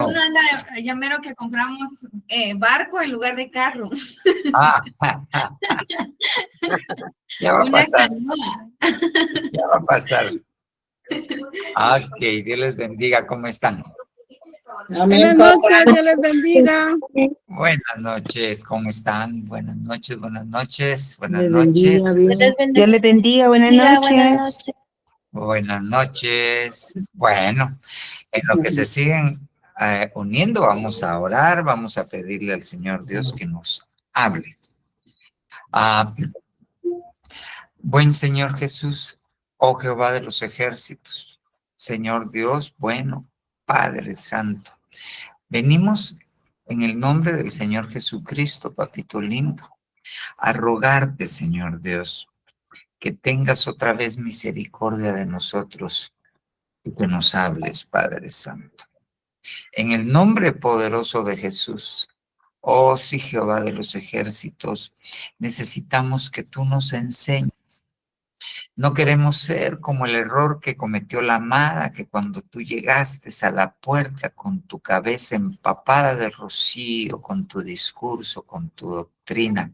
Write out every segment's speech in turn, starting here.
uno anda, ya mero que compramos barco en lugar de carro. Ah, ya va a Una pasar, canoa. ya va a pasar. Ok, Dios les bendiga, ¿cómo están? Buenas noches, Dios les bendiga. Buenas noches, ¿cómo están? Buenas noches, buenas noches, buenas Les noches, bendiga, bien. Dios les bendiga, buenas noches. buenas noches. Bueno, en lo que se siguen uniendo, vamos a orar, vamos a pedirle al Señor Dios que nos hable. Buen Señor Jesús, oh Jehová de los ejércitos, Señor Dios, bueno, Padre Santo, venimos en el nombre del Señor Jesucristo, papito lindo, a rogarte, Señor Dios, que tengas otra vez misericordia de nosotros y que nos hables, Padre Santo. En el nombre poderoso de Jesús, oh sí, Jehová de los ejércitos, necesitamos que tú nos enseñes. No queremos ser como el error que cometió la amada, que cuando tú llegaste a la puerta con tu cabeza empapada de rocío, con tu discurso, con tu doctrina,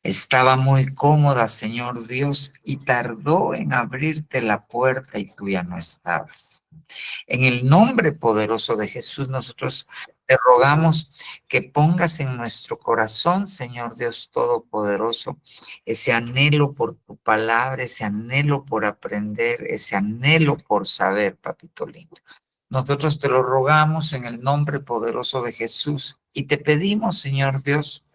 estaba muy cómoda, Señor Dios, y tardó en abrirte la puerta y tú ya no estabas. En el nombre poderoso de Jesús, nosotros te rogamos que pongas en nuestro corazón, Señor Dios Todopoderoso, ese anhelo por tu palabra, ese anhelo por aprender, ese anhelo por saber, papito lindo. Nosotros te lo rogamos en el nombre poderoso de Jesús y te pedimos, Señor Dios,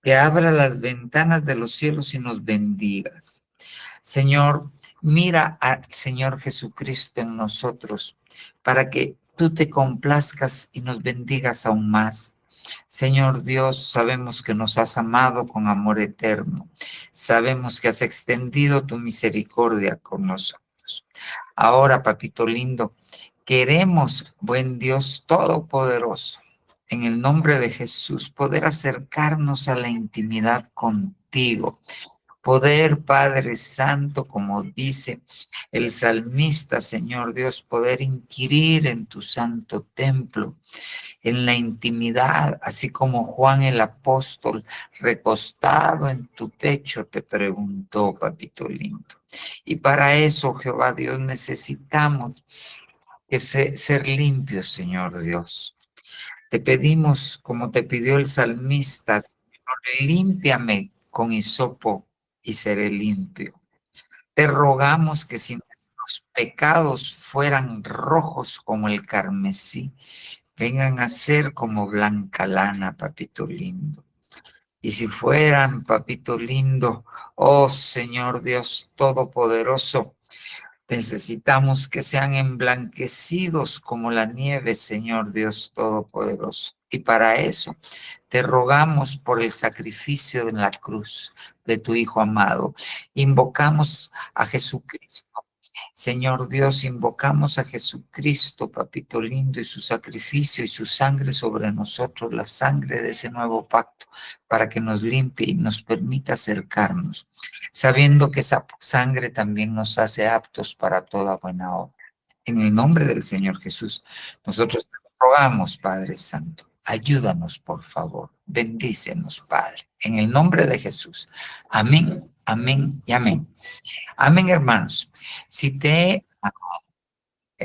que abra las ventanas de los cielos y nos bendigas. Señor, mira al Señor Jesucristo en nosotros para que tú te complazcas y nos bendigas aún más. Señor Dios, sabemos que nos has amado con amor eterno. Sabemos que has extendido tu misericordia con nosotros. Ahora, papito lindo, queremos, buen Dios todopoderoso, en el nombre de Jesús, poder acercarnos a la intimidad contigo. Poder, Padre Santo, como dice el salmista, Señor Dios, poder inquirir en tu santo templo, en la intimidad, así como Juan el apóstol, recostado en tu pecho, te preguntó, papito lindo. Y para eso, Jehová Dios, necesitamos que ser limpios, Señor Dios. Te pedimos, como te pidió el salmista, Señor, límpiame con hisopo y seré limpio. Te rogamos que si nuestros pecados fueran rojos como el carmesí, vengan a ser como blanca lana, papito lindo. Y si fueran, papito lindo, oh Señor Dios Todopoderoso, necesitamos que sean emblanquecidos como la nieve, Señor Dios Todopoderoso. Y para eso te rogamos por el sacrificio en la cruz de tu Hijo amado. Invocamos a Jesucristo. Señor Dios, invocamos a Jesucristo, papito lindo, y su sacrificio y su sangre sobre nosotros, la sangre de ese nuevo pacto, para que nos limpie y nos permita acercarnos, sabiendo que esa sangre también nos hace aptos para toda buena obra. En el nombre del Señor Jesús, nosotros te rogamos, Padre Santo, ayúdanos, por favor, bendícenos, Padre, en el nombre de Jesús. Amén, amén y amén. Amén, hermanos. Cité,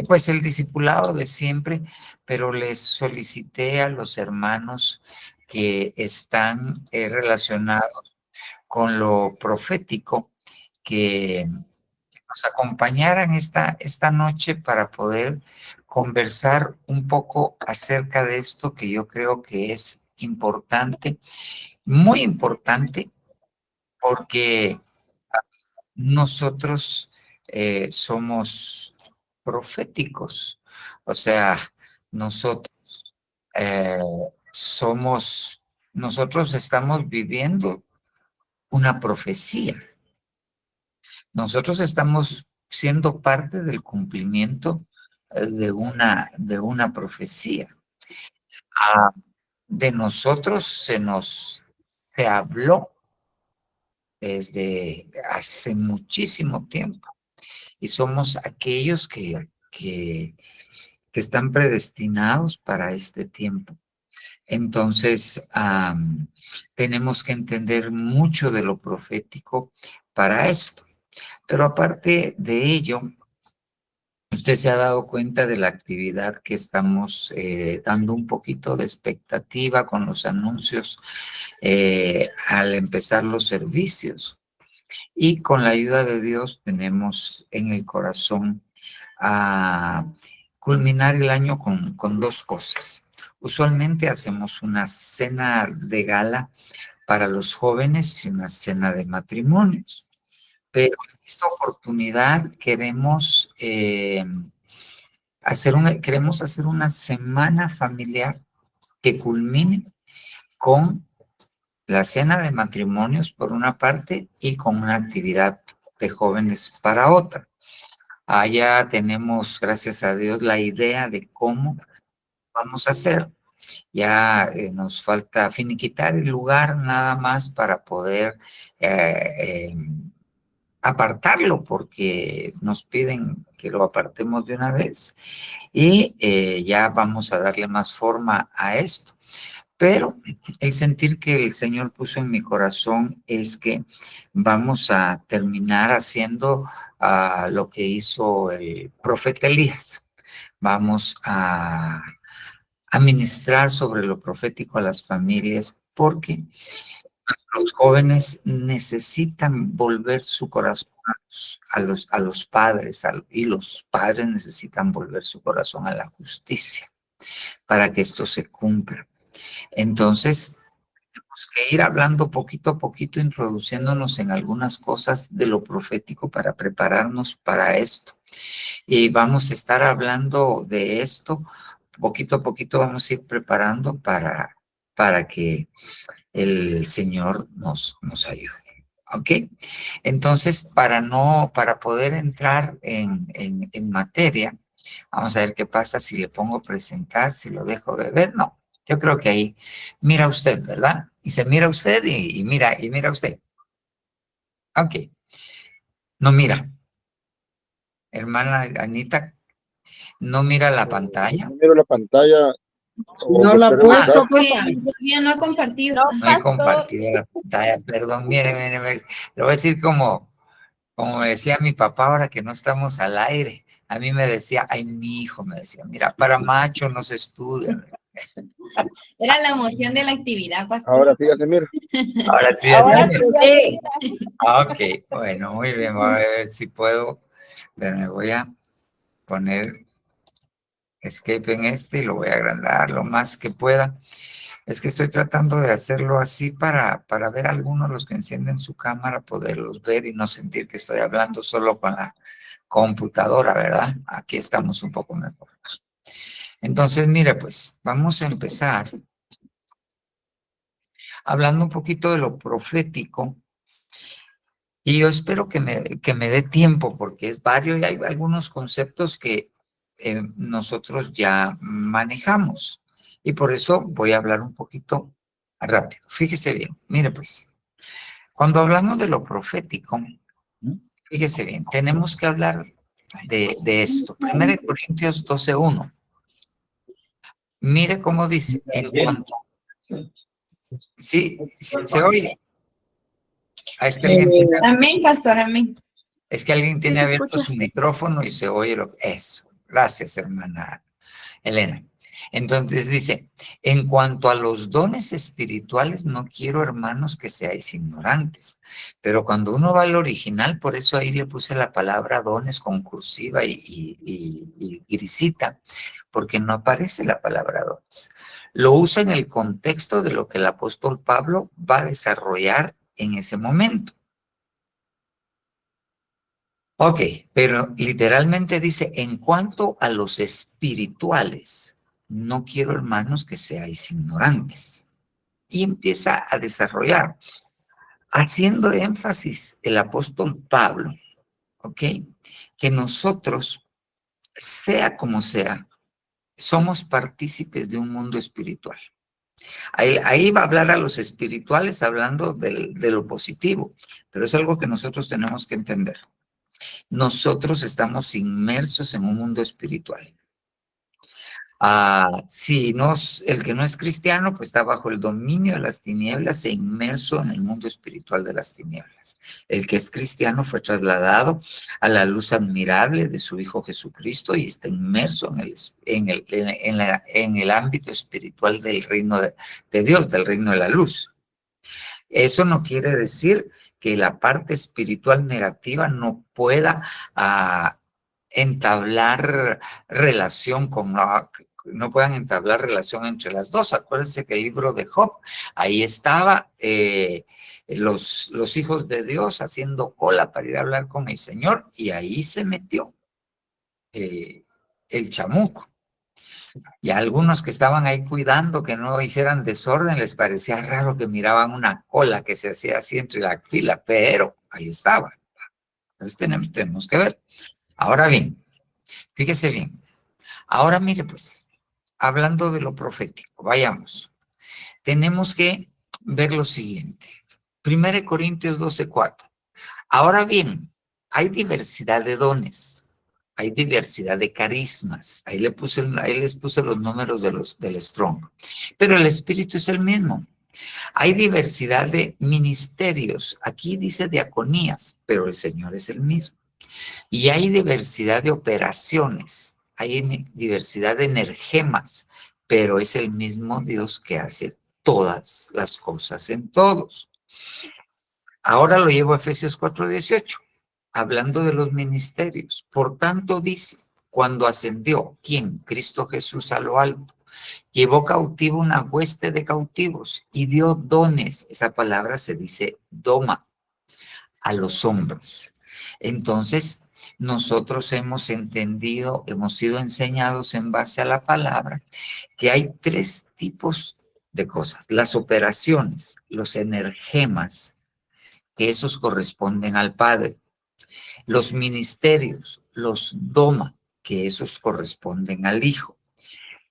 pues, el discipulado de siempre, pero les solicité a los hermanos que están relacionados con lo profético que nos acompañaran esta noche para poder conversar un poco acerca de esto que yo creo que es importante, muy importante, porque nosotros somos proféticos, o sea, nosotros eh, nosotros estamos viviendo una profecía. Nosotros estamos siendo parte del cumplimiento de una profecía. De nosotros se habló desde hace muchísimo tiempo y somos aquellos que que están predestinados para este tiempo. Entonces, tenemos que entender mucho de lo profético para esto. Pero aparte de ello, usted se ha dado cuenta de la actividad que estamos dando un poquito de expectativa con los anuncios al empezar los servicios. Y con la ayuda de Dios tenemos en el corazón a culminar el año con dos cosas. Usualmente hacemos una cena de gala para los jóvenes y una cena de matrimonios. Pero en esta oportunidad queremos hacer una semana familiar que culmine con la cena de matrimonios por una parte y con una actividad de jóvenes para otra. Allá tenemos, gracias a Dios, la idea de cómo vamos a hacer. Ya nos falta finiquitar el lugar nada más para poder apartarlo, porque nos piden que lo apartemos de una vez y ya vamos a darle más forma a esto. Pero el sentir que el Señor puso en mi corazón es que vamos a terminar haciendo lo que hizo el profeta Elías. Vamos a ministrar sobre lo profético a las familias, porque los jóvenes necesitan volver su corazón a los padres, y los padres necesitan volver su corazón a la justicia para que esto se cumpla. Entonces, tenemos que ir hablando poquito a poquito, introduciéndonos en algunas cosas de lo profético para prepararnos para esto. Y vamos a estar hablando de esto, poquito a poquito vamos a ir preparando para que el Señor nos ayude. ¿Ok? Entonces, para poder entrar en materia, vamos a ver qué pasa si le pongo presentar, si lo dejo de ver. No, yo creo que ahí mira usted, ¿verdad? Y se mira usted y mira usted. Ok. No mira. Hermana Anita, ¿no mira la pantalla? No miro la pantalla. No la ha puesto, papá. Todavía no ha compartido. No he compartido la pantalla, perdón, mire, le voy a decir como me decía mi papá ahora que no estamos al aire. A mí me decía, ay, mi hijo, me decía, mira, para macho no se estudia. Era la emoción de la actividad, pastor. Ahora fíjate, mira. Ahora sí. Ahora sí. Ok, bueno, muy bien, voy a ver si puedo, pero me voy a poner escape en este y lo voy a agrandar lo más que pueda. Es que estoy tratando de hacerlo así para ver a algunos de los que encienden su cámara, poderlos ver y no sentir que estoy hablando solo con la computadora, ¿verdad? Aquí estamos un poco mejor. Entonces, mire, pues, vamos a empezar hablando un poquito de lo profético. Y yo espero que me dé tiempo, porque es varios y hay algunos conceptos que nosotros ya manejamos. Y por eso voy a hablar un poquito rápido. Fíjese bien, mire pues, cuando hablamos de lo profético, fíjese bien, tenemos que hablar de esto. 1 Corintios 12:1. Mire cómo dice, en cuanto... Sí, se oye. Es que alguien tiene... Amén, pastor, amén. Es que alguien tiene abierto su micrófono y se oye eso. Gracias, hermana Elena. Entonces dice, en cuanto a los dones espirituales, no quiero, hermanos, que seáis ignorantes. Pero cuando uno va al original, por eso ahí le puse la palabra dones con cursiva y grisita, porque no aparece la palabra dones. Lo usa en el contexto de lo que el apóstol Pablo va a desarrollar en ese momento. Ok, pero literalmente dice, en cuanto a los espirituales, no quiero, hermanos, que seáis ignorantes. Y empieza a desarrollar, haciendo énfasis el apóstol Pablo, ok, que nosotros, sea como sea, somos partícipes de un mundo espiritual. Ahí va a hablar a los espirituales hablando de lo positivo, pero es algo que nosotros tenemos que entender. Nosotros estamos inmersos en un mundo espiritual. Si no, el que no es cristiano, pues está bajo el dominio de las tinieblas e inmerso en el mundo espiritual de las tinieblas. El que es cristiano fue trasladado a la luz admirable de su Hijo Jesucristo y está inmerso en el ámbito espiritual del reino de Dios, del reino de la luz. Eso no quiere decir que la parte espiritual negativa no pueda entablar relación no puedan entablar relación entre las dos. Acuérdense que el libro de Job, ahí estaba los hijos de Dios haciendo cola para ir a hablar con el Señor, y ahí se metió el chamuco. Y a algunos que estaban ahí cuidando que no hicieran desorden, les parecía raro que miraban una cola que se hacía así entre la fila, pero ahí estaba. Entonces tenemos que ver. Ahora bien, fíjese bien. Ahora mire pues, hablando de lo profético, vayamos. Tenemos que ver lo siguiente. 1 Corintios 12:4. Ahora bien, hay diversidad de dones, hay diversidad de carismas. Ahí les puse los números del Strong. Pero el Espíritu es el mismo. Hay diversidad de ministerios. Aquí dice diaconías, pero el Señor es el mismo. Y hay diversidad de operaciones. Hay diversidad de energemas, pero es el mismo Dios que hace todas las cosas en todos. Ahora lo llevo a Efesios 4:18, hablando de los ministerios. Por tanto dice, cuando ascendió, ¿quién? Cristo Jesús a lo alto, llevó cautivo una hueste de cautivos y dio dones, esa palabra se dice doma, a los hombres. Entonces, nosotros hemos entendido, hemos sido enseñados en base a la palabra, que hay 3 tipos de cosas. Las operaciones, los energemas, que esos corresponden al Padre. Los ministerios, los doma, que esos corresponden al Hijo.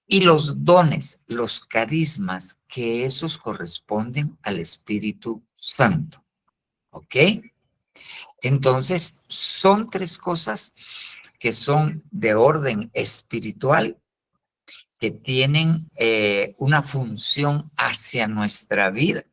Y los dones, los carismas, que esos corresponden al Espíritu Santo. ¿Ok? Entonces, son 3 cosas que son de orden espiritual, que tienen una función hacia nuestra vida,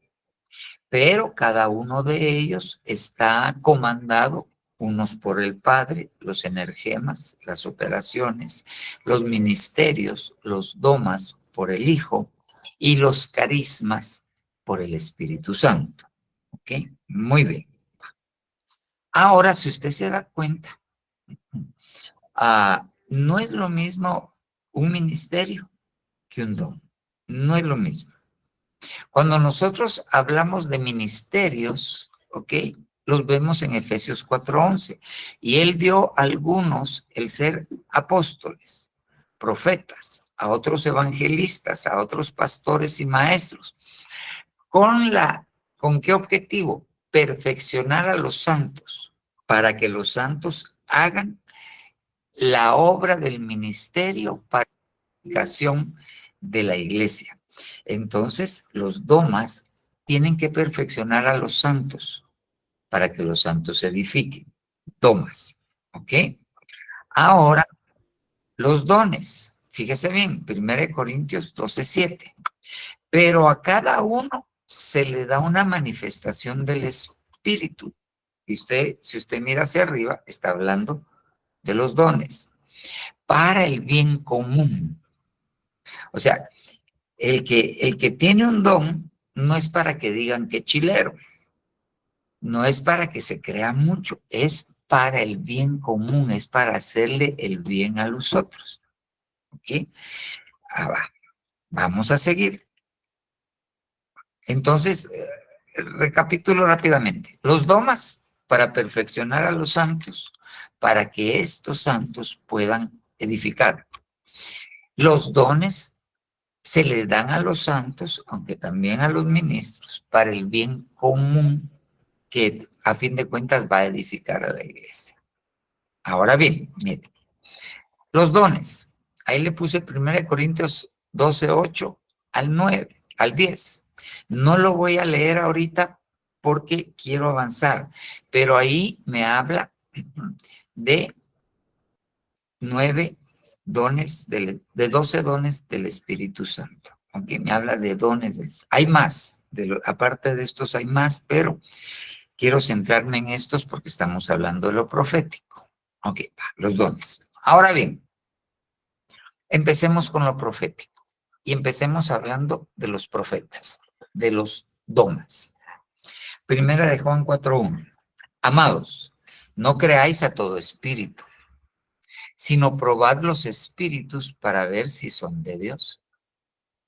pero cada uno de ellos está comandado, unos por el Padre, los energemas, las operaciones, los ministerios, los domas por el Hijo y los carismas por el Espíritu Santo. ¿Ok? Muy bien. Ahora, si usted se da cuenta, no es lo mismo un ministerio que un don. No es lo mismo. Cuando nosotros hablamos de ministerios, ¿ok? Los vemos en Efesios 4:11. Y él dio a algunos el ser apóstoles, profetas, a otros evangelistas, a otros pastores y maestros. ¿Con qué objetivo? Perfeccionar a los santos, para que los santos hagan la obra del ministerio para la edificación de la iglesia. Entonces, los domas tienen que perfeccionar a los santos para que los santos se edifiquen. Domas, ¿ok? Ahora, los dones. Fíjese bien, 1 Corintios 12:7. Pero a cada uno se le da una manifestación del Espíritu. Y si usted mira hacia arriba, está hablando de los dones para el bien común. O sea, el que tiene un don no es para que digan que chilero, no es para que se crea mucho, es para el bien común, es para hacerle el bien a los otros. ¿Ok? Vamos a seguir. Entonces, recapitulo rápidamente. Los domas para perfeccionar a los santos, para que estos santos puedan edificar. Los dones se les dan a los santos, aunque también a los ministros, para el bien común que a fin de cuentas va a edificar a la iglesia. Ahora bien, miren, los dones, ahí le puse 1 Corintios 12:8 al 10. No lo voy a leer ahorita porque quiero avanzar, pero ahí me habla de 9 dones de 12 dones del Espíritu Santo. Aunque me habla de dones, hay más, aparte de estos hay más, pero quiero centrarme en estos porque estamos hablando de lo profético. Ok, los dones. Ahora bien, empecemos con lo profético y empecemos hablando de los profetas, de los dones. Primera de Juan 4:1. Amados, no creáis a todo espíritu, sino probad los espíritus para ver si son de Dios.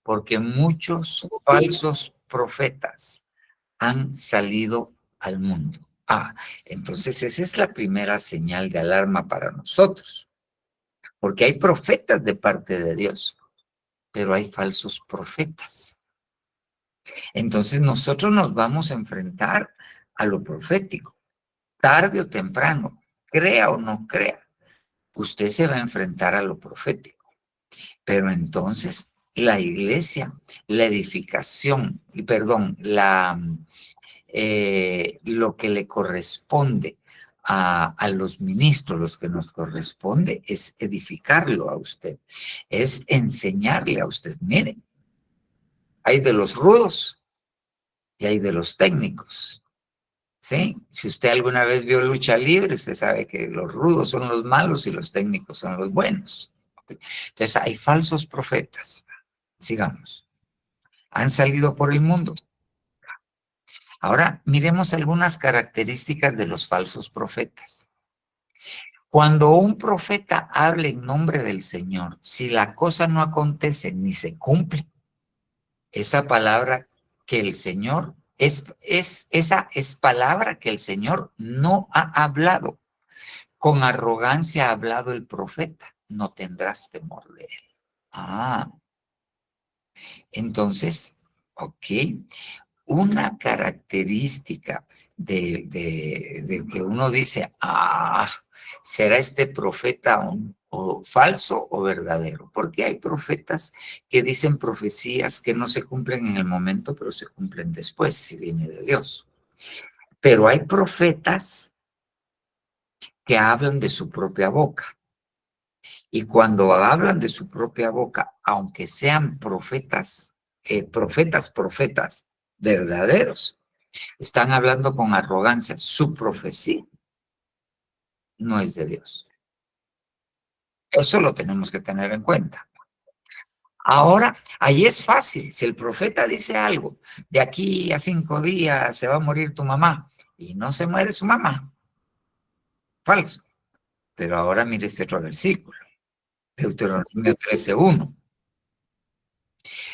Porque muchos falsos profetas han salido al mundo. Entonces esa es la primera señal de alarma para nosotros. Porque hay profetas de parte de Dios, pero hay falsos profetas. Entonces nosotros nos vamos a enfrentar a lo profético, tarde o temprano, crea o no crea, usted se va a enfrentar a lo profético. Pero entonces la iglesia, la edificación, perdón, lo que le corresponde a los ministros, lo que nos corresponde es edificarlo a usted, es enseñarle a usted. Miren, hay de los rudos y hay de los técnicos. ¿Sí? Si usted alguna vez vio lucha libre, usted sabe que los rudos son los malos y los técnicos son los buenos. Entonces hay falsos profetas. Sigamos. Han salido por el mundo. Ahora miremos algunas características de los falsos profetas. Cuando un profeta habla en nombre del Señor, si la cosa no acontece ni se cumple, esa palabra que el Señor esa es palabra que el Señor no ha hablado. Con arrogancia ha hablado el profeta, no tendrás temor de él. Entonces, ok, una característica de que uno dice, ¿será este profeta o falso o verdadero? Porque hay profetas que dicen profecías que no se cumplen en el momento, pero se cumplen después, si viene de Dios. Pero hay profetas que hablan de su propia boca. Y cuando hablan de su propia boca, aunque sean profetas verdaderos, están hablando con arrogancia. Su profecía no es de Dios. Eso lo tenemos que tener en cuenta. Ahora, ahí es fácil. Si el profeta dice algo, de aquí a 5 días se va a morir tu mamá, y no se muere su mamá. Falso. Pero ahora mire este otro versículo. Deuteronomio 13:1.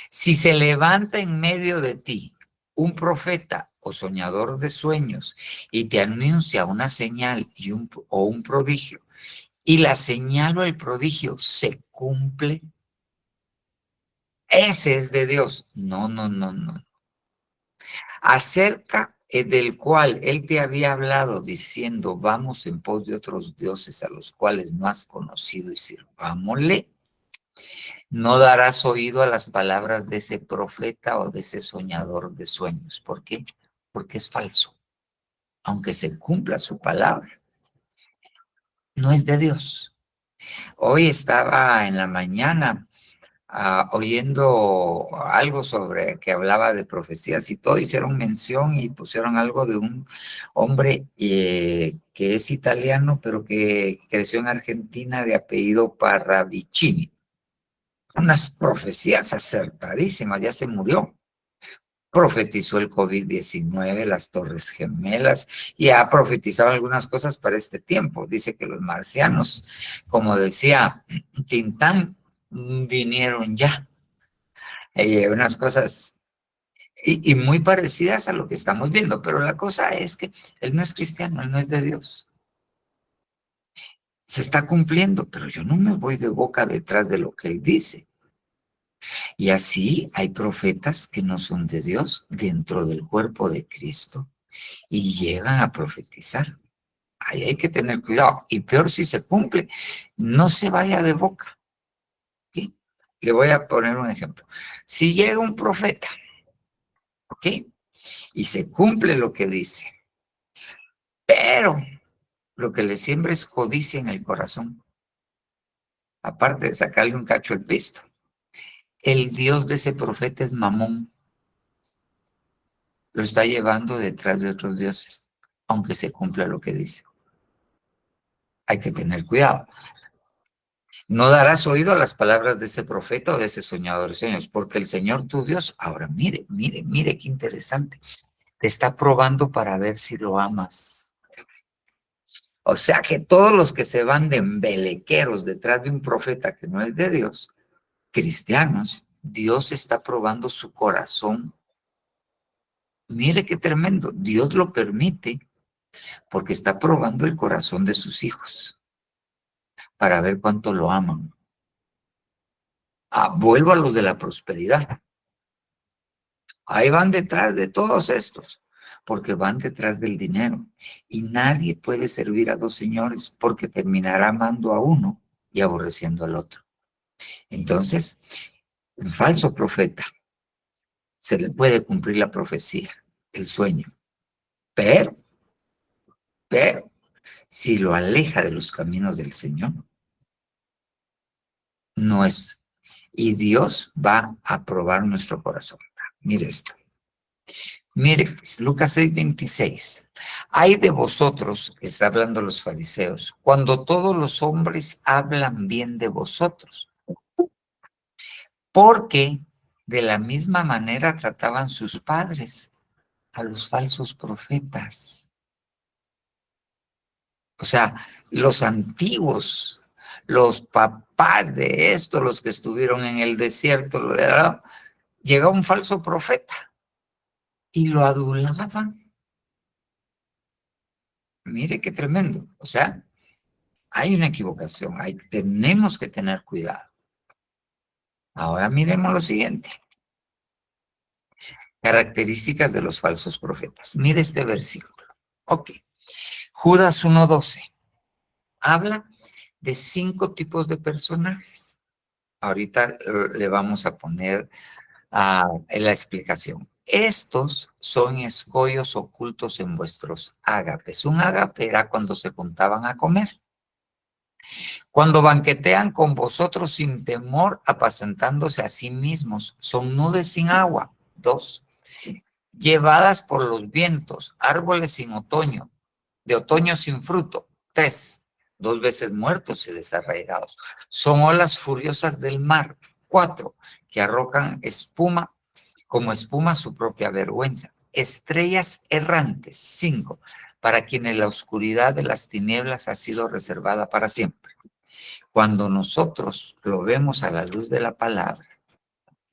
Si se levanta en medio de ti un profeta o soñador de sueños y te anuncia una señal o un prodigio, y la señal o el prodigio se cumple, ese es de Dios. No. Acerca del cual él te había hablado diciendo, vamos en pos de otros dioses a los cuales no has conocido y sirvámosle, no darás oído a las palabras de ese profeta o de ese soñador de sueños. ¿Por qué? Porque es falso. Aunque se cumpla su palabra, no es de Dios. Hoy estaba en la mañana oyendo algo sobre que hablaba de profecías y todo, hicieron mención y pusieron algo de un hombre que es italiano, pero que creció en Argentina de apellido Parravicini. Unas profecías acertadísimas, ya se murió. Profetizó el COVID-19, las Torres Gemelas, y ha profetizado algunas cosas para este tiempo. Dice que los marcianos, como decía Tintán, vinieron ya. Unas cosas y muy parecidas a lo que estamos viendo, pero la cosa es que él no es cristiano, él no es de Dios. Se está cumpliendo, pero yo no me voy de boca detrás de lo que él dice. Y así hay profetas que no son de Dios dentro del cuerpo de Cristo y llegan a profetizar. Ahí hay que tener cuidado. Y peor si se cumple, no se vaya de boca. ¿Okay? Le voy a poner un ejemplo. Si llega un profeta, ¿ok? Y se cumple lo que dice, pero lo que le siembra es codicia en el corazón. aparte de sacarle un cacho al pisto. El Dios de ese profeta es Mamón. Lo está llevando detrás de otros dioses, aunque se cumpla lo que dice. Hay que tener cuidado. No darás oído a las palabras de ese profeta o de ese soñador de sueños, porque el Señor tu Dios, ahora mire qué interesante, te está probando para ver si lo amas. O sea que todos los que se van de embelequeros detrás de un profeta que no es de Dios, cristianos, Dios está probando su corazón. Mire qué tremendo, Dios lo permite porque está probando el corazón de sus hijos para ver cuánto lo aman. Vuelvo a los de la prosperidad. Ahí van detrás de todos estos, porque van detrás del dinero. Y nadie puede servir a dos señores porque terminará amando a uno y aborreciendo al otro. Entonces, un falso profeta se le puede cumplir la profecía, el sueño, pero, si lo aleja de los caminos del Señor, no es. Y Dios va a probar nuestro corazón. Mire esto. Mire, pues, Lucas 6:26. Ay de vosotros, está hablando los fariseos, cuando todos los hombres hablan bien de vosotros, porque de la misma manera trataban sus padres a los falsos profetas. O sea, los antiguos, los papás de esto, los que estuvieron en el desierto, llega un falso profeta y lo adulaban. Mire qué tremendo. O sea, hay una equivocación. Tenemos que tener cuidado. Ahora miremos lo siguiente. Características de los falsos profetas. Mire este versículo. Ok. Judas 1:12. Habla de 5 tipos de personajes. Ahorita le vamos a poner en la explicación. Estos son escollos ocultos en vuestros ágapes. Un ágape era cuando se juntaban a comer. Cuando banquetean con vosotros sin temor, apacentándose a sí mismos, son nubes sin agua. 2. Llevadas por los vientos, árboles sin otoño, de otoño sin fruto. 3. 2 veces muertos y desarraigados. Son olas furiosas del mar. 4. Que arrojan espuma, como espuma su propia vergüenza. Estrellas errantes. 5. Para quienes la oscuridad de las tinieblas ha sido reservada para siempre. Cuando nosotros lo vemos a la luz de la palabra,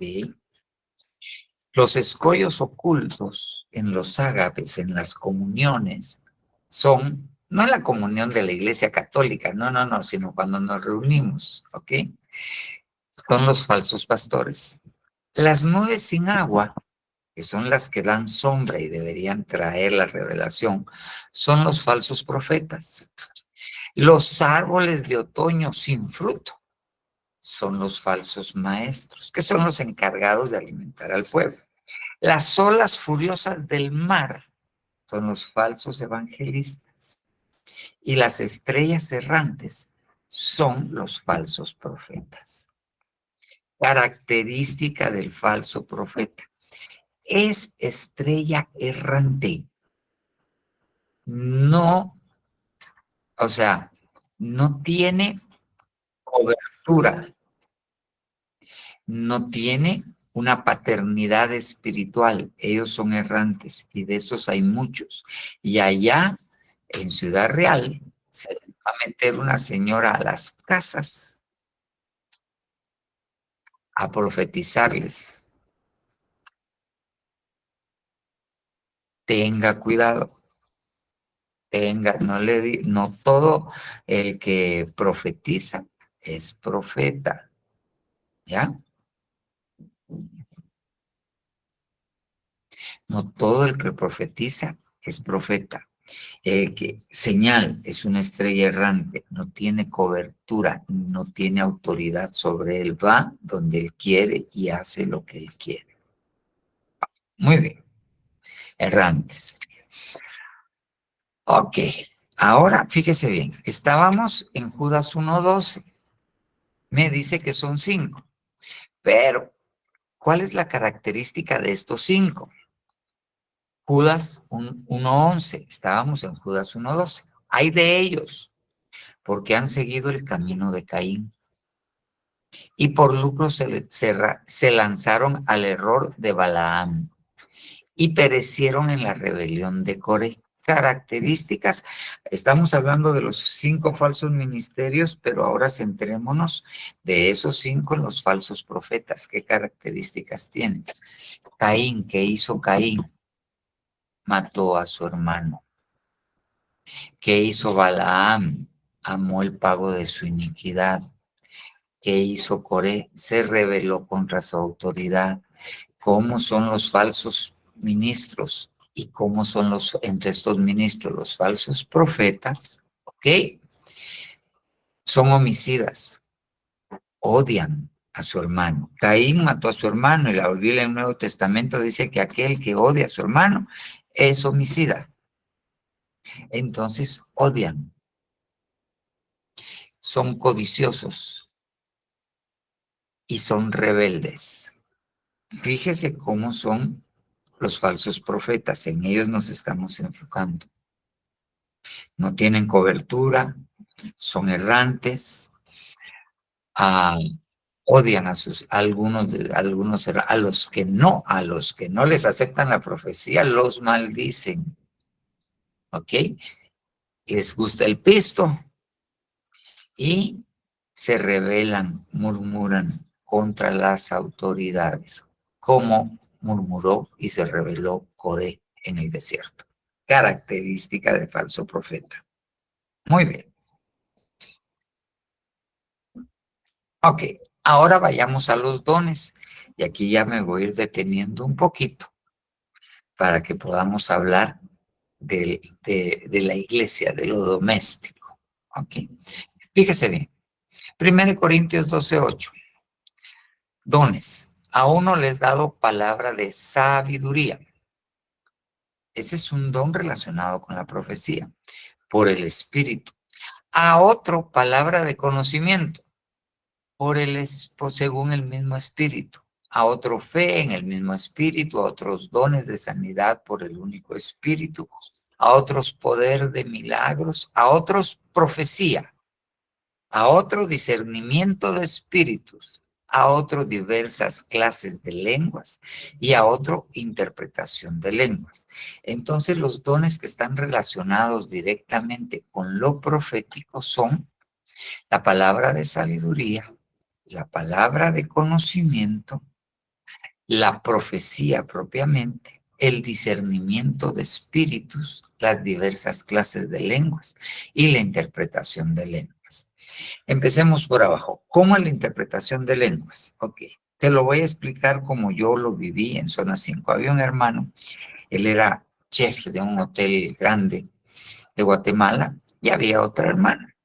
¿sí? Los escollos ocultos en los ágapes, en las comuniones, son, no la comunión de la Iglesia Católica, no, sino cuando nos reunimos, ¿ok? Son los falsos pastores. Las nubes sin agua, que son las que dan sombra y deberían traer la revelación, son los falsos profetas. Los árboles de otoño sin fruto son los falsos maestros, que son los encargados de alimentar al pueblo. Las olas furiosas del mar son los falsos evangelistas. Y las estrellas errantes son los falsos profetas. Característica del falso profeta. Es estrella errante. No, o sea, no tiene cobertura. No tiene una paternidad espiritual. Ellos son errantes y de esos hay muchos. Y allá, en Ciudad Real, se les va a meter una señora a las casas a profetizarles. Tenga cuidado. No todo el que profetiza es profeta. ¿Ya? No todo el que profetiza es profeta. El que señal es una estrella errante, no tiene cobertura, no tiene autoridad sobre él, va donde él quiere y hace lo que él quiere. Muy bien, errantes. Ok, ahora fíjese bien, estábamos en Judas 1:12. me dice que son 5. Pero, ¿cuál es la característica de estos 5? Judas 1:11, estábamos en Judas 1:12. Hay de ellos, porque han seguido el camino de Caín, y por lucro se lanzaron al error de Balaam, y perecieron en la rebelión de Coré. Características, estamos hablando de los 5 falsos ministerios, pero ahora centrémonos de esos 5 en los falsos profetas. ¿Qué características tienen? Caín, ¿qué hizo Caín? Mató a su hermano. ¿Qué hizo Balaam? Amó el pago de su iniquidad. ¿Qué hizo Coré? Se rebeló contra su autoridad. ¿Cómo son los falsos ministros? ¿Y cómo son entre estos ministros los falsos profetas? ¿Ok? Son homicidas. Odian a su hermano. Caín mató a su hermano y la Biblia en el Nuevo Testamento dice que aquel que odia a su hermano es homicida. Entonces odian. Son codiciosos y son rebeldes. Fíjese cómo son los falsos profetas. En ellos nos estamos enfocando. No tienen cobertura, son errantes, odian a a los que no les aceptan la profecía, los maldicen. ¿Ok? Les gusta el pisto y se rebelan, murmuran contra las autoridades, como murmuró y se rebeló Coré en el desierto. Característica de falso profeta. Muy bien. Ok, ahora vayamos a los dones. Y aquí ya me voy a ir deteniendo un poquito para que podamos hablar de la iglesia, de lo doméstico. Ok, fíjese bien. 1 Corintios 12:8. Dones. A uno les he dado palabra de sabiduría. Ese es un don relacionado con la profecía, por el Espíritu. A otro, palabra de conocimiento, según el mismo Espíritu. A otro, fe en el mismo Espíritu. A otros, dones de sanidad por el único Espíritu. A otros, poder de milagros. A otros, profecía. A otro, discernimiento de espíritus. A otro, diversas clases de lenguas. Y a otro, interpretación de lenguas. Entonces, los dones que están relacionados directamente con lo profético son la palabra de sabiduría, la palabra de conocimiento, la profecía propiamente, el discernimiento de espíritus, las diversas clases de lenguas y la interpretación de lenguas. Empecemos por abajo. ¿Cómo es la interpretación de lenguas? Ok, te lo voy a explicar como yo lo viví en Zona 5. Había un hermano, él era chef de un hotel grande de Guatemala y había otra hermana.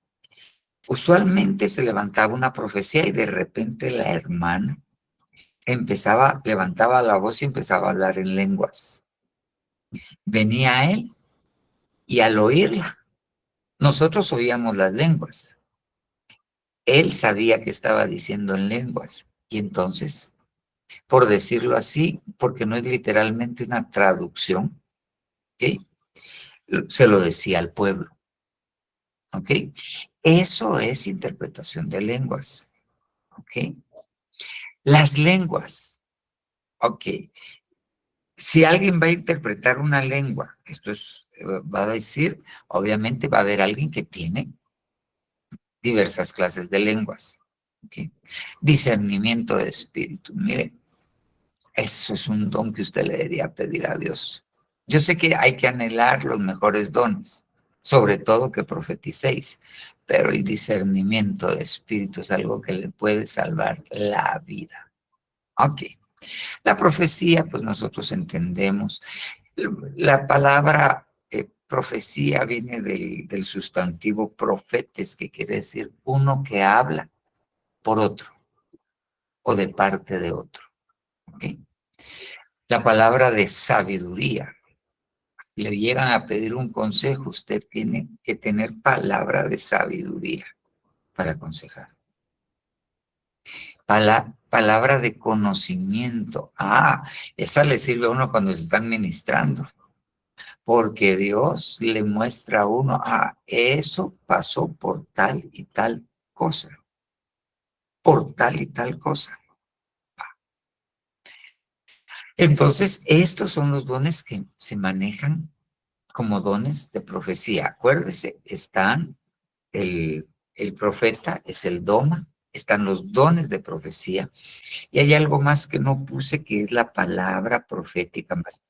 Usualmente se levantaba una profecía y de repente la hermana levantaba la voz y empezaba a hablar en lenguas. Venía a él y al oírla, nosotros oíamos las lenguas. Él sabía que estaba diciendo en lenguas y entonces, por decirlo así, porque no es literalmente una traducción, ¿ok? Se lo decía al pueblo, ¿ok? Eso es interpretación de lenguas, ¿ok? Las lenguas, ok. Si alguien va a interpretar una lengua, va a decir, obviamente va a haber alguien que tiene diversas clases de lenguas. ¿Okay? Discernimiento de espíritu. Mire, eso es un don que usted le debería pedir a Dios. Yo sé que hay que anhelar los mejores dones, sobre todo que profeticéis, pero el discernimiento de espíritu es algo que le puede salvar la vida. Ok. La profecía, pues nosotros entendemos. La palabra profecía viene del sustantivo profetes, que quiere decir uno que habla por otro o de parte de otro. ¿Okay? La palabra de sabiduría. Le llegan a pedir un consejo, usted tiene que tener palabra de sabiduría para aconsejar. Palabra de conocimiento. Esa le sirve a uno cuando se están ministrando. Porque Dios le muestra a uno, eso pasó por tal y tal cosa. Por tal y tal cosa. Entonces, estos son los dones que se manejan como dones de profecía. Acuérdese, están el profeta, es el doma, están los dones de profecía, y hay algo más que no puse, que es la palabra profética más.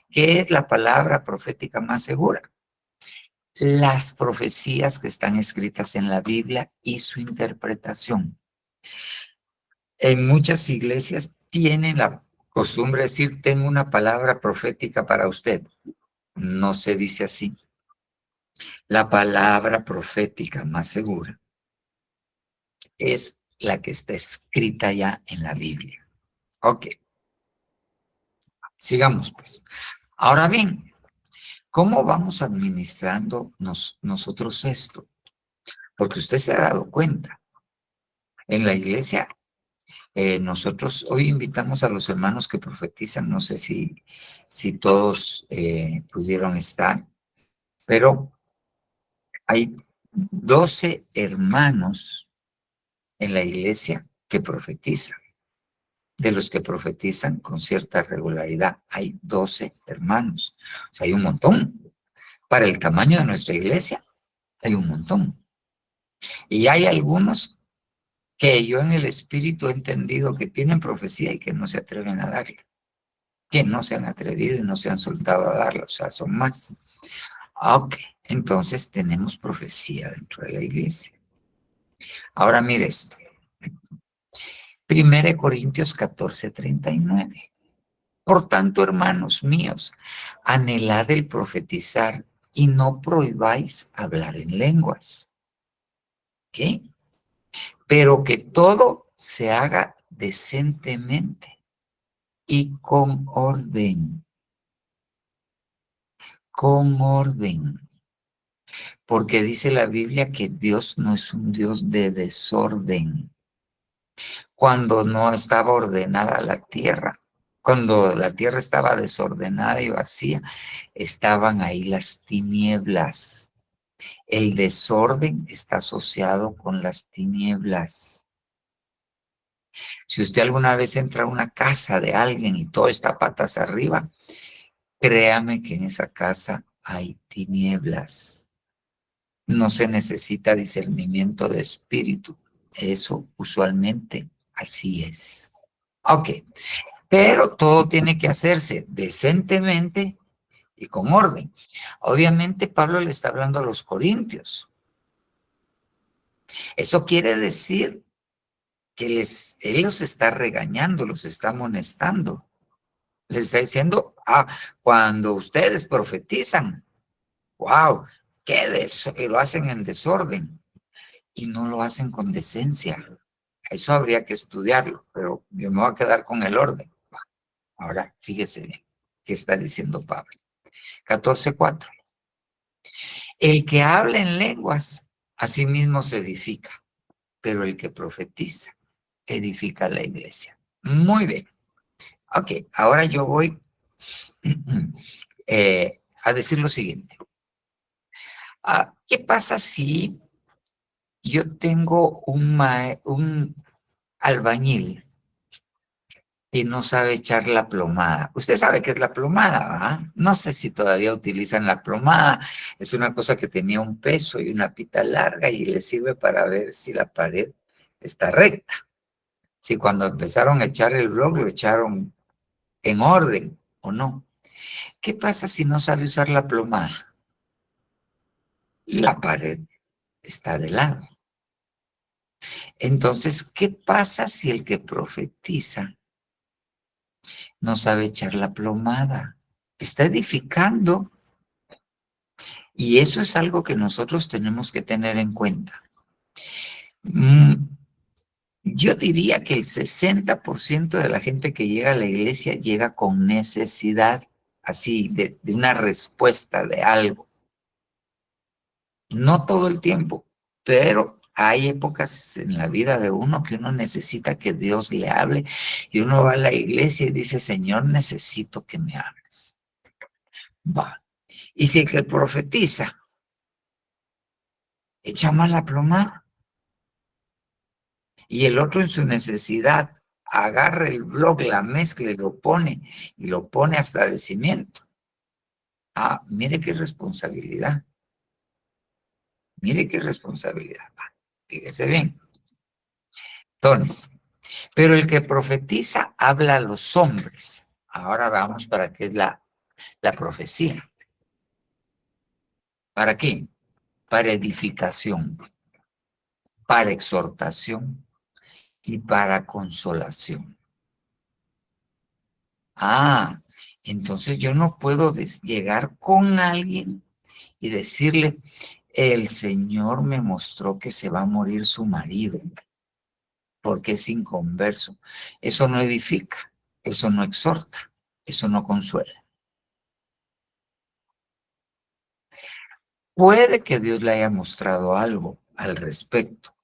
¿Qué es la palabra profética más segura? Las profecías que están escritas en la Biblia y su interpretación. En muchas iglesias tienen la costumbre de decir, tengo una palabra profética para usted. No se dice así. La palabra profética más segura es la que está escrita ya en la Biblia. Ok. Sigamos pues. Ahora bien, ¿cómo vamos administrando nosotros esto? Porque usted se ha dado cuenta. En la iglesia, nosotros hoy invitamos a los hermanos que profetizan. No sé si todos pudieron estar, pero hay 12 hermanos en la iglesia que profetizan. De los que profetizan con cierta regularidad, hay 12 hermanos. O sea, hay un montón. Para el tamaño de nuestra iglesia, hay un montón. Y hay algunos que yo en el espíritu he entendido que tienen profecía y que no se atreven a darla. Que no se han atrevido y no se han soltado a darla. O sea, son más. Ok, entonces tenemos profecía dentro de la iglesia. Ahora mire esto. 1 Corintios 14:39. Por tanto, hermanos míos, anhelad el profetizar y no prohibáis hablar en lenguas. ¿Ok? Pero que todo se haga decentemente y con orden. Con orden. Porque dice la Biblia que Dios no es un Dios de desorden. Cuando no estaba ordenada la tierra, cuando la tierra estaba desordenada y vacía, estaban ahí las tinieblas. El desorden está asociado con las tinieblas. Si usted alguna vez entra a una casa de alguien y todo está patas arriba, créame que en esa casa hay tinieblas. No se necesita discernimiento de espíritu. Eso usualmente así es. Ok, pero todo tiene que hacerse decentemente y con orden. Obviamente Pablo le está hablando a los corintios. Eso quiere decir que él los está regañando, los está amonestando. Les está diciendo, cuando ustedes profetizan, wow, que lo hacen en desorden y no lo hacen con decencia. Eso habría que estudiarlo, pero yo me voy a quedar con el orden. Ahora, fíjese bien, ¿qué está diciendo Pablo? 14:4. El que habla en lenguas, a sí mismo se edifica, pero el que profetiza, edifica la iglesia. Muy bien. Ok, ahora yo voy a decir lo siguiente. ¿Qué pasa si yo tengo un albañil y no sabe echar la plomada? Usted sabe qué es la plomada, ¿verdad? No sé si todavía utilizan la plomada. Es una cosa que tenía un peso y una pita larga y le sirve para ver si la pared está recta. Si cuando empezaron a echar el bloque lo echaron en orden o no. ¿Qué pasa si no sabe usar la plomada? La pared está de lado. Entonces, ¿qué pasa si el que profetiza no sabe echar la plomada? Está edificando. Y eso es algo que nosotros tenemos que tener en cuenta. Yo diría que el 60% de la gente que llega a la iglesia llega con necesidad, así, de una respuesta de algo. No todo el tiempo, pero Hay épocas en la vida de uno que uno necesita que Dios le hable y uno va a la iglesia y dice, Señor, necesito que me hables. Va. Y si el que profetiza echa mala pluma y el otro en su necesidad agarra el blog, la mezcla y lo pone hasta de cimiento. Ah, mire qué responsabilidad. Mire qué responsabilidad. Fíjese bien. Entonces, pero el que profetiza habla a los hombres. Ahora vamos para qué es la profecía. ¿Para qué? Para edificación, para exhortación y para consolación. Ah, entonces yo no puedo llegar con alguien y decirle, el Señor me mostró que se va a morir su marido porque es inconverso. Eso no edifica, eso no exhorta, eso no consuela. Puede que Dios le haya mostrado algo al respecto.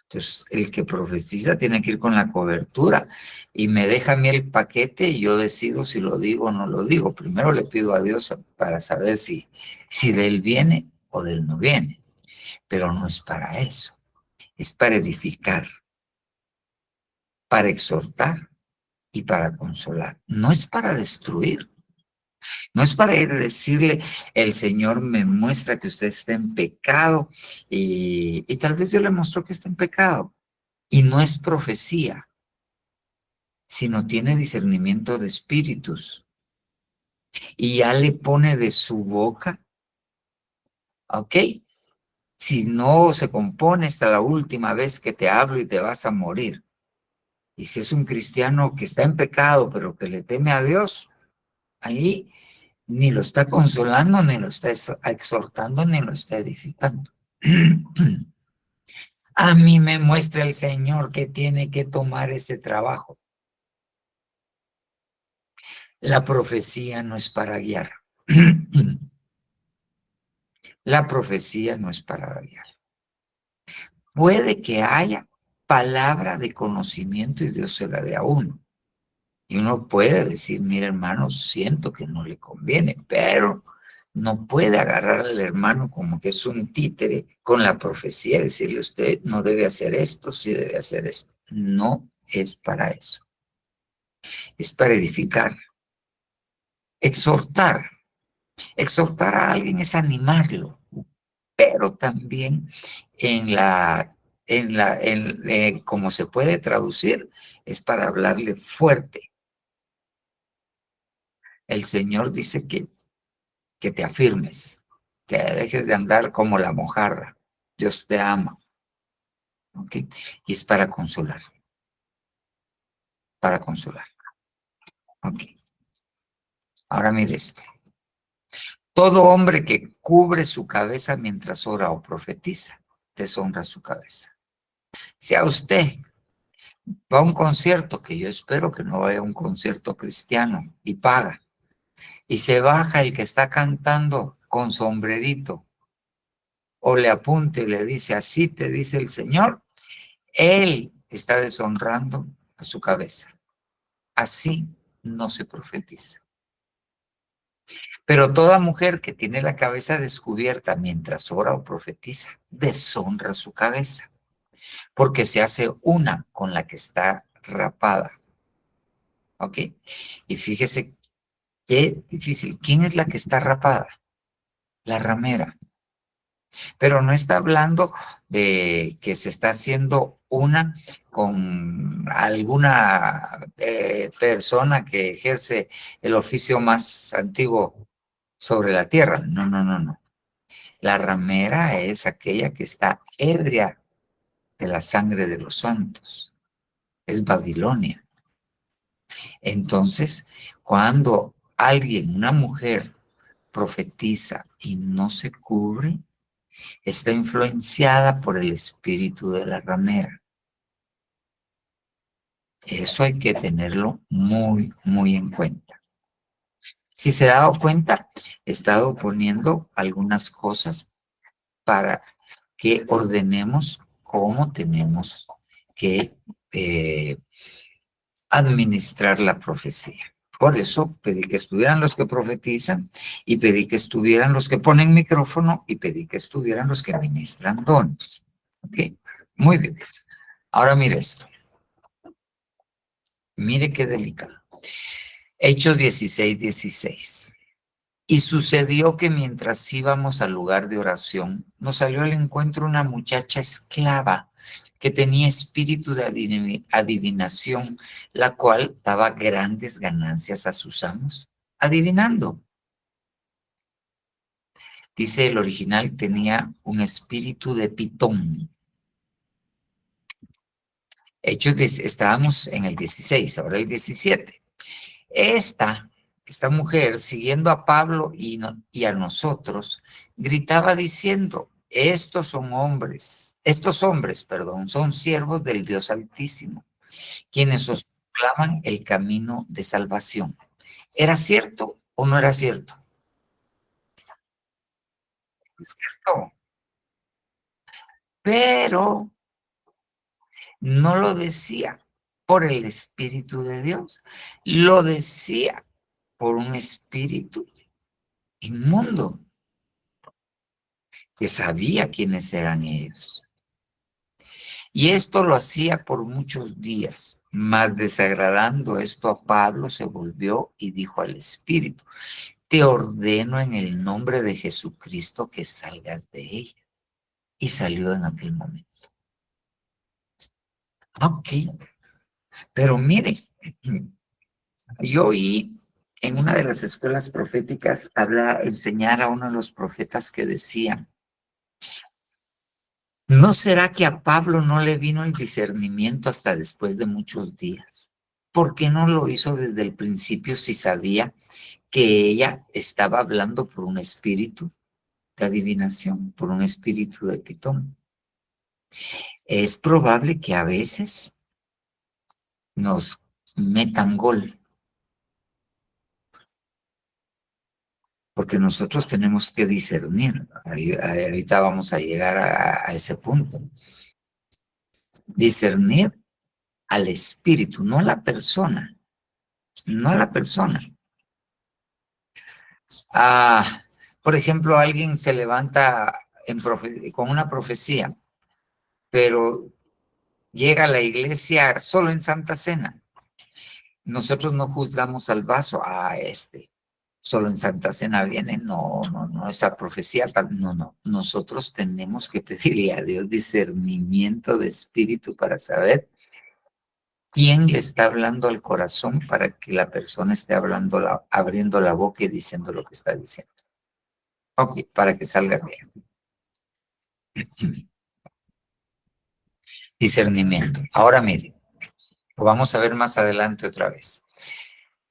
Entonces, el que profetiza tiene que ir con la cobertura y me deja a mí el paquete y yo decido si lo digo o no lo digo. Primero le pido a Dios para saber si de él viene o de él no viene. Pero no es para eso. Es para edificar, para exhortar y para consolar. No es para destruir. No es para ir a decirle, el Señor me muestra que usted está en pecado y tal vez Dios le mostró que está en pecado. Y no es profecía, sino tiene discernimiento de espíritus. Y ya le pone de su boca, ¿ok? Si no se compone hasta la última vez que te hablo y te vas a morir. Y si es un cristiano que está en pecado, pero que le teme a Dios, ahí ni lo está consolando, ni lo está exhortando, ni lo está edificando. A mí me muestra el Señor que tiene que tomar ese trabajo. La profecía no es para guiar. La profecía no es para guiar. Puede que haya palabra de conocimiento y Dios se la dé a uno. Y uno puede decir, mira hermano, siento que no le conviene, pero no puede agarrar al hermano como que es un títere con la profecía y decirle, usted no debe hacer esto, sí debe hacer esto. No es para eso. Es para edificar. Exhortar. Exhortar a alguien es animarlo, pero también como se puede traducir, es para hablarle fuerte. El Señor dice que te afirmes, que dejes de andar como la mojarra. Dios te ama. ¿Ok? Y es para consolar. Para consolar. ¿Ok? Ahora mire esto. Todo hombre que cubre su cabeza mientras ora o profetiza, deshonra su cabeza. Si a usted va a un concierto, que yo espero que no vaya a un concierto cristiano, y paga, y se baja el que está cantando con sombrerito, o le apunta y le dice, así te dice el Señor, él está deshonrando a su cabeza. Así no se profetiza. Pero toda mujer que tiene la cabeza descubierta mientras ora o profetiza, deshonra su cabeza, porque se hace una con la que está rapada. ¿Ok? Y fíjese qué difícil. ¿Quién es la que está rapada? La ramera. Pero no está hablando de que se está haciendo una con alguna persona que ejerce el oficio más antiguo sobre la tierra. No, no, no, no. La ramera es aquella que está ebria de la sangre de los santos. Es Babilonia. Entonces, cuando alguien, una mujer, profetiza y no se cubre, está influenciada por el espíritu de la ramera. Eso hay que tenerlo muy, muy en cuenta. Si se ha dado cuenta, he estado poniendo algunas cosas para que ordenemos cómo tenemos que administrar la profecía. Por eso pedí que estuvieran los que profetizan y pedí que estuvieran los que ponen micrófono y pedí que estuvieran los que ministran dones. ¿Ok? Muy bien. Ahora mire esto. Mire qué delicado. Hechos 16:16. Y sucedió que mientras íbamos al lugar de oración, nos salió al encuentro una muchacha esclava que tenía espíritu de adivinación, la cual daba grandes ganancias a sus amos, adivinando. Dice el original, tenía un espíritu de pitón. Hechos, estábamos en el 16, ahora el 17. Esta mujer, siguiendo a Pablo y a nosotros, gritaba diciendo, estos hombres, son siervos del Dios Altísimo, quienes os proclaman el camino de salvación. ¿Era cierto o no era cierto? Es cierto. Pero no lo decía por el Espíritu de Dios, lo decía por un espíritu inmundo que sabía quiénes eran ellos. Y esto lo hacía por muchos días, mas desagradando esto a Pablo, se volvió y dijo al espíritu, te ordeno en el nombre de Jesucristo que salgas de ella. Y salió en aquel momento. Ok, pero mire, yo oí en una de las escuelas proféticas enseñar a uno de los profetas que decía, ¿no será que a Pablo no le vino el discernimiento hasta después de muchos días? ¿Por qué no lo hizo desde el principio si sabía que ella estaba hablando por un espíritu de adivinación, por un espíritu de pitón? Es probable que a veces nos metan gol, porque nosotros tenemos que discernir. Ahorita vamos a llegar a ese punto. Discernir al espíritu, no a la persona, no a la persona. Por ejemplo, alguien se levanta con una profecía, pero llega a la iglesia solo en Santa Cena. Nosotros no juzgamos al vaso, solo en Santa Cena viene, no, esa profecía, no. Nosotros tenemos que pedirle a Dios discernimiento de espíritu para saber quién le está hablando al corazón para que la persona esté abriendo la boca y diciendo lo que está diciendo. Ok, para que salga bien. Discernimiento. Ahora mire, lo vamos a ver más adelante otra vez.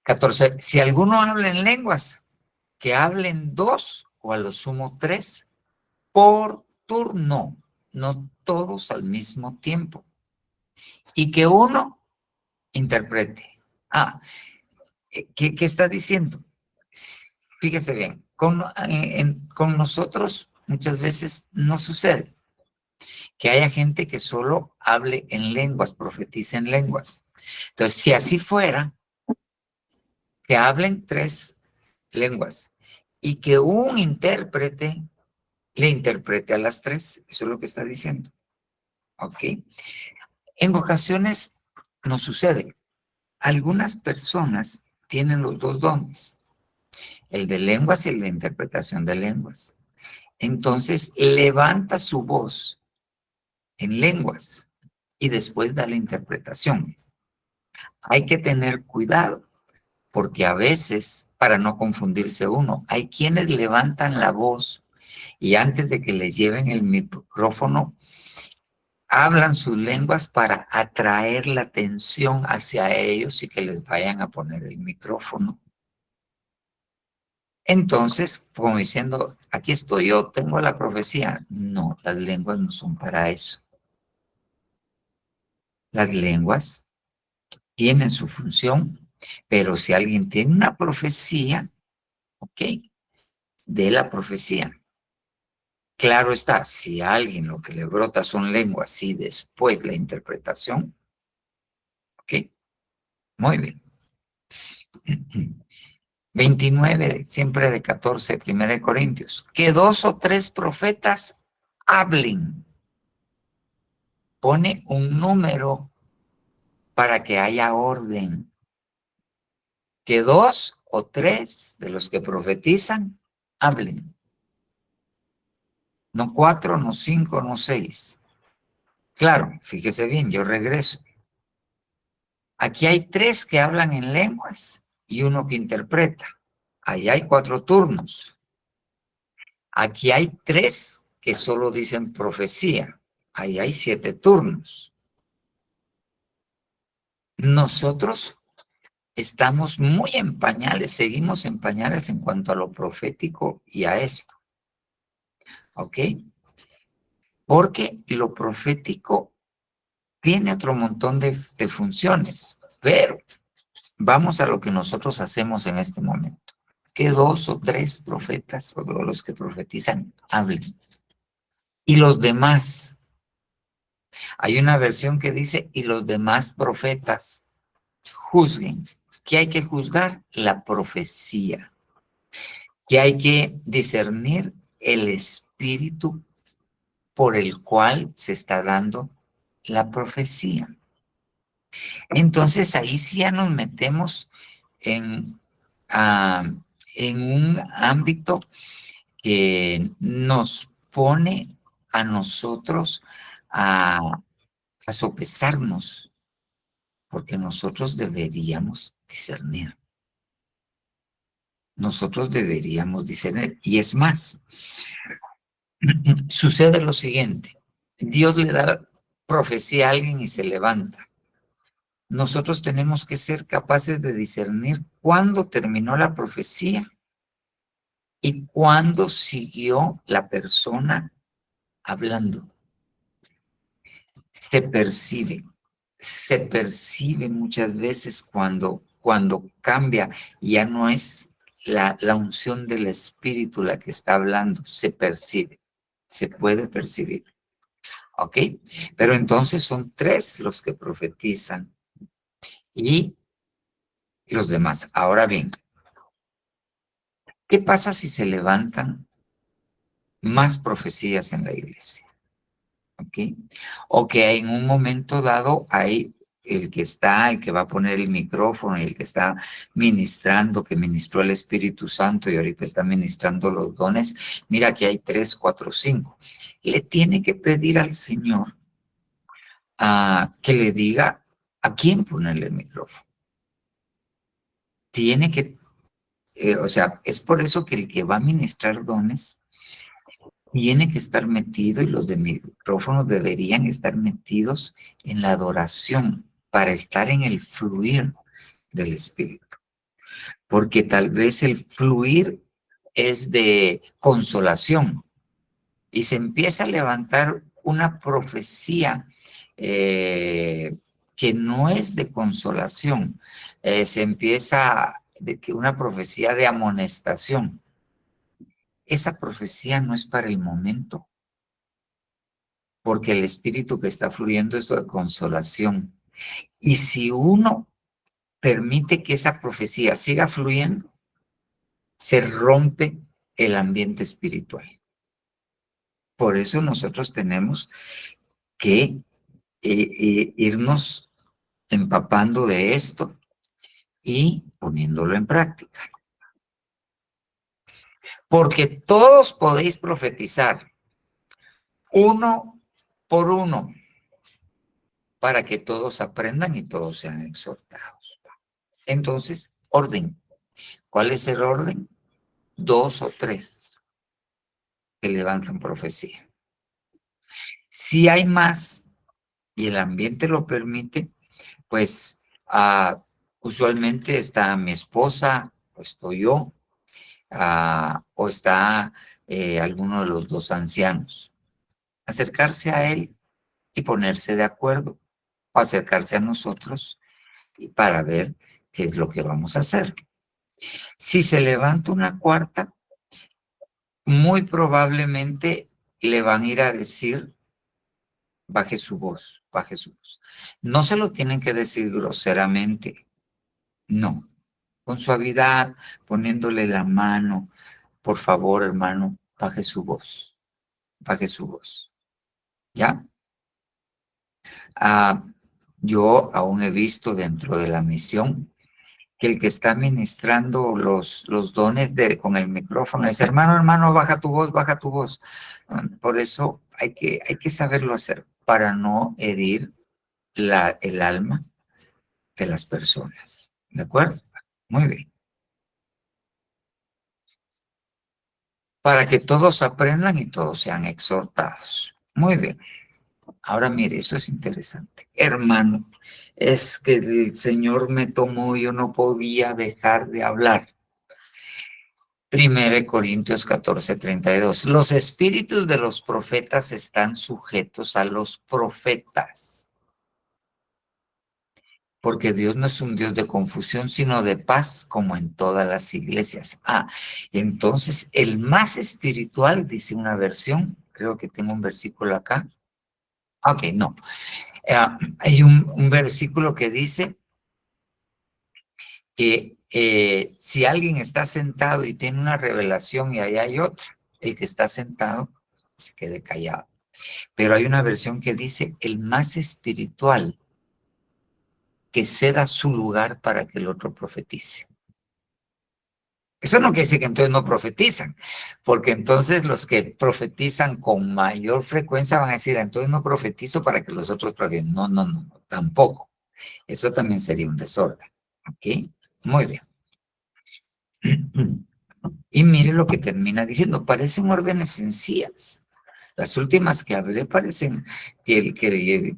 14. Si alguno habla en lenguas, que hablen 2 o a lo sumo 3 por turno, no todos al mismo tiempo. Y que uno interprete. ¿Qué está diciendo? Fíjese bien, con nosotros muchas veces no sucede que haya gente que solo hable en lenguas, profetice en lenguas. Entonces, si así fuera, que hablen 3 lenguas y que un intérprete le interprete a las 3, eso es lo que está diciendo. ¿Ok? En ocasiones no sucede. Algunas personas tienen los 2 dones, el de lenguas y el de interpretación de lenguas. Entonces, levanta su voz en lenguas y después da la interpretación. Hay que tener cuidado, porque a veces, para no confundirse uno, hay quienes levantan la voz y antes de que les lleven el micrófono, hablan sus lenguas para atraer la atención hacia ellos y que les vayan a poner el micrófono. Entonces, como diciendo, aquí estoy yo, tengo la profecía. No, las lenguas no son para eso. Las lenguas tienen su función, pero si alguien tiene una profecía, ok, de la profecía. Claro está, si a alguien lo que le brota son lenguas y después la interpretación, ok, muy bien. 29, siempre de 14, 1 Corintios. Que 2 o 3 profetas hablen. Pone un número para que haya orden. Que 2 o 3 de los que profetizan hablen. No 4, no 5, no 6. Claro, fíjese bien, yo regreso. Aquí hay 3 que hablan en lenguas y uno que interpreta. Ahí hay 4 turnos. Aquí hay 3 que solo dicen profecía. Ahí hay 7 turnos. Nosotros estamos muy en pañales, seguimos en pañales en cuanto a lo profético y a esto. ¿Ok? Porque lo profético tiene otro montón de funciones, pero vamos a lo que nosotros hacemos en este momento. Que 2 o 3 profetas o de los que profetizan hablen. Y los demás. Hay una versión que dice, y los demás profetas juzguen. ¿Qué hay que juzgar? La profecía. Que hay que discernir el espíritu por el cual se está dando la profecía. Entonces ahí sí ya nos metemos en un ámbito que nos pone a nosotros a sopesarnos, porque nosotros deberíamos discernir. Nosotros deberíamos discernir. Y es más, sucede lo siguiente. Dios le da profecía a alguien y se levanta. Nosotros tenemos que ser capaces de discernir cuándo terminó la profecía y cuándo siguió la persona hablando. Se percibe muchas veces cuando cambia, ya no es la unción del Espíritu la que está hablando, se percibe, se puede percibir. ¿Ok? Pero entonces son 3 los que profetizan y los demás. Ahora bien, ¿qué pasa si se levantan más profecías en la iglesia? ¿Ok? O que en un momento dado hay el que va a poner el micrófono y el que está ministrando, que ministró el Espíritu Santo y ahorita está ministrando los dones. Mira que hay 3, 4, 5. Le tiene que pedir al Señor que le diga a quién ponerle el micrófono. Tiene que, o sea, es por eso que el que va a ministrar dones tiene que estar metido y los de micrófonos deberían estar metidos en la adoración para estar en el fluir del Espíritu. Porque tal vez el fluir es de consolación y se empieza a levantar una profecía que no es de consolación. Se empieza una profecía de amonestación. Esa profecía no es para el momento, porque el espíritu que está fluyendo es de consolación. Y si uno permite que esa profecía siga fluyendo, se rompe el ambiente espiritual. Por eso nosotros tenemos que irnos empapando de esto y poniéndolo en práctica. Porque todos podéis profetizar, uno por uno, para que todos aprendan y todos sean exhortados. Entonces, orden. ¿Cuál es el orden? 2 o 3 que levantan profecía. Si hay más y el ambiente lo permite, pues usualmente está mi esposa, o estoy yo, o está alguno de los 2 ancianos. Acercarse a él y ponerse de acuerdo, o acercarse a nosotros para ver qué es lo que vamos a hacer. Si se levanta una cuarta, muy probablemente le van a ir a decir, baje su voz, baje su voz. No se lo tienen que decir groseramente, no. Con suavidad, poniéndole la mano, por favor, hermano, baje su voz, baje su voz. ¿Ya? Yo aún he visto dentro de la misión que el que está ministrando los dones con el micrófono dice, hermano, baja tu voz, baja tu voz. Por eso hay que saberlo hacer para no herir el alma de las personas. ¿De acuerdo? Muy bien. Para que todos aprendan y todos sean exhortados. Muy bien. Ahora mire, esto es interesante. Hermano, es que el Señor me tomó, yo no podía dejar de hablar. 1 Corintios 14:32. Los espíritus de los profetas están sujetos a los profetas. Porque Dios no es un Dios de confusión, sino de paz, como en todas las iglesias. Entonces, el más espiritual, dice una versión, creo que tengo un versículo acá. Ok, no. Hay un versículo que dice que si alguien está sentado y tiene una revelación y ahí hay otra, el que está sentado se quede callado. Pero hay una versión que dice el más espiritual que ceda su lugar para que el otro profetice. Eso no quiere decir que entonces no profetizan, porque entonces los que profetizan con mayor frecuencia van a decir, entonces no profetizo para que los otros profeticen. No, tampoco. Eso también sería un desorden. ¿Ok? Muy bien. Y mire lo que termina diciendo, parecen órdenes sencillas. Las últimas que hablé parecen que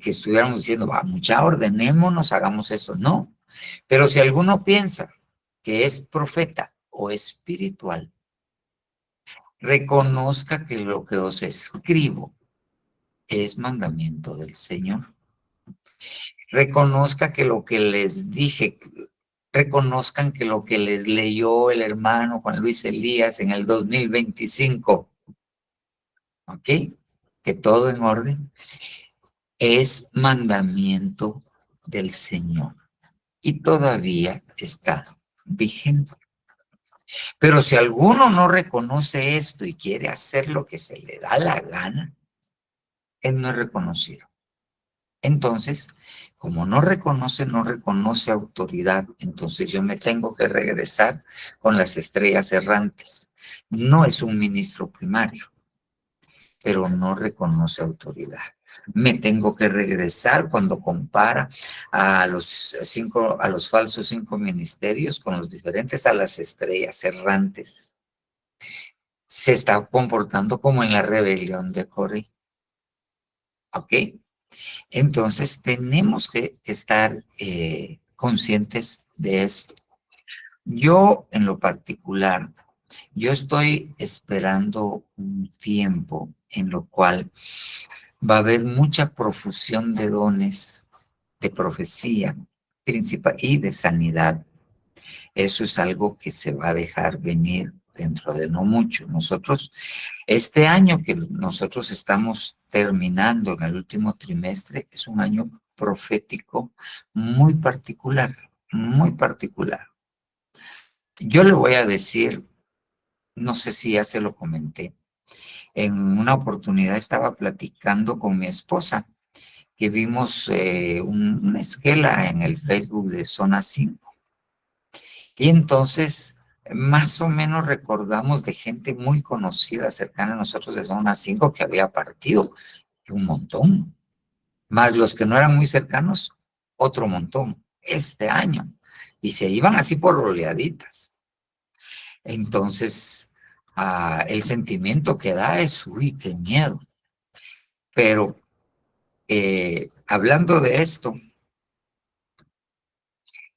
estuviéramos diciendo, mucha, ordenémonos, hagamos eso. No, pero si alguno piensa que es profeta o espiritual, reconozca que lo que os escribo es mandamiento del Señor. Reconozca que lo que les dije, reconozcan que lo que les leyó el hermano Juan Luis Elías en el 2025, ¿ok? Que todo en orden, es mandamiento del Señor y todavía está vigente. Pero si alguno no reconoce esto y quiere hacer lo que se le da la gana, él no es reconocido. Entonces, como no reconoce autoridad, entonces yo me tengo que regresar con las estrellas errantes. No es un ministro primario, pero no reconoce autoridad. Me tengo que regresar cuando compara a los falsos 5 ministerios con los diferentes, a las estrellas errantes. Se está comportando como en la rebelión de Coré. ¿Ok? Entonces, tenemos que estar conscientes de esto. Yo, en lo particular, yo estoy esperando un tiempo en lo cual va a haber mucha profusión de dones de profecía principal y de sanidad. Eso es algo que se va a dejar venir dentro de no mucho. Nosotros, este año que nosotros estamos terminando en el último trimestre, es un año profético muy particular, muy particular. Yo le voy a decir, no sé si ya se lo comenté, en una oportunidad estaba platicando con mi esposa, que vimos una esquela en el Facebook de Zona 5. Y entonces, más o menos recordamos de gente muy conocida, cercana a nosotros de Zona 5, que había partido, un montón. Más los que no eran muy cercanos, otro montón, este año. Y se iban así por oleaditas. Entonces, el sentimiento que da es, uy, qué miedo. Pero, hablando de esto,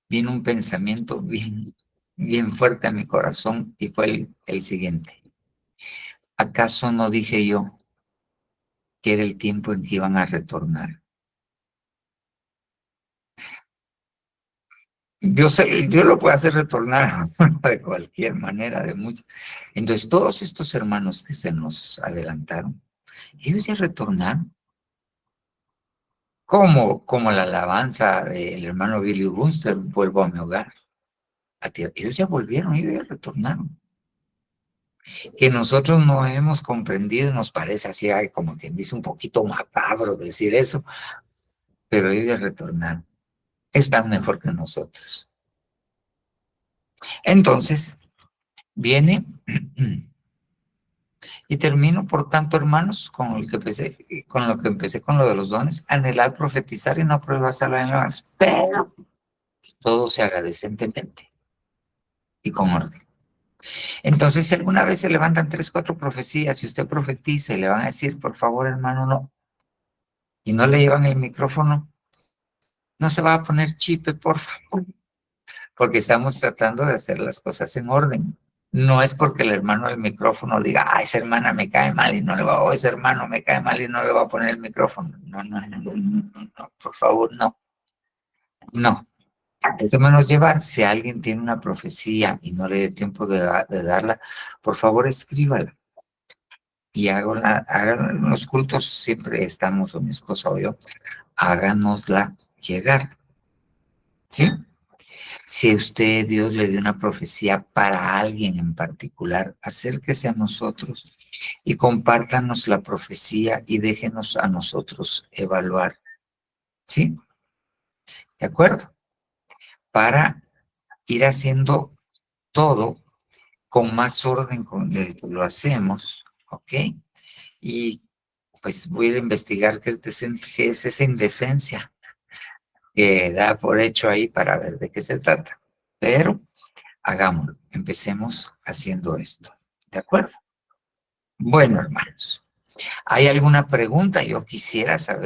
vino un pensamiento bien fuerte a mi corazón y fue el siguiente. ¿Acaso no dije yo que era el tiempo en que iban a retornar? Dios lo puede hacer retornar de cualquier manera, de muchos. Entonces, todos estos hermanos que se nos adelantaron, Ellos ya retornaron. Como la alabanza del hermano Billy Bunster, vuelvo a mi hogar. Ellos ya volvieron, ellos ya retornaron. Que nosotros no hemos comprendido, nos parece así, como quien dice, un poquito macabro decir eso, pero ellos ya retornaron. Están mejor que nosotros. Entonces, viene, y termino, por tanto, hermanos, con lo que empecé con lo de los dones, anhelad profetizar y no pruebas a la lenguas, pero todo se haga decentemente y con orden. Entonces, si alguna vez se levantan 3, 4 profecías, si usted profetiza y le van a decir, por favor, hermano, no, y no le llevan el micrófono, no se va a poner chipe, por favor, porque estamos tratando de hacer las cosas en orden. No es porque el hermano del micrófono diga, esa hermana me cae mal y no le va, o ese hermano me cae mal y no le va a poner el micrófono. No, por favor, no. No. Déjenos llevar. Si alguien tiene una profecía y no le dé tiempo de darla, por favor, escríbala. Y hagan los cultos, siempre estamos, o mi esposa o yo, háganosla llegar. ¿Sí? Si usted, Dios, le dio una profecía para alguien en particular, acérquese a nosotros y compártanos la profecía y déjenos a nosotros evaluar. ¿Sí? ¿De acuerdo? Para ir haciendo todo con más orden con el que lo hacemos, ¿ok? Y pues voy a ir a investigar qué es esa indecencia que da por hecho ahí para ver de qué se trata. Pero hagámoslo, empecemos haciendo esto, ¿de acuerdo? Bueno, hermanos, ¿hay alguna pregunta? Yo quisiera saber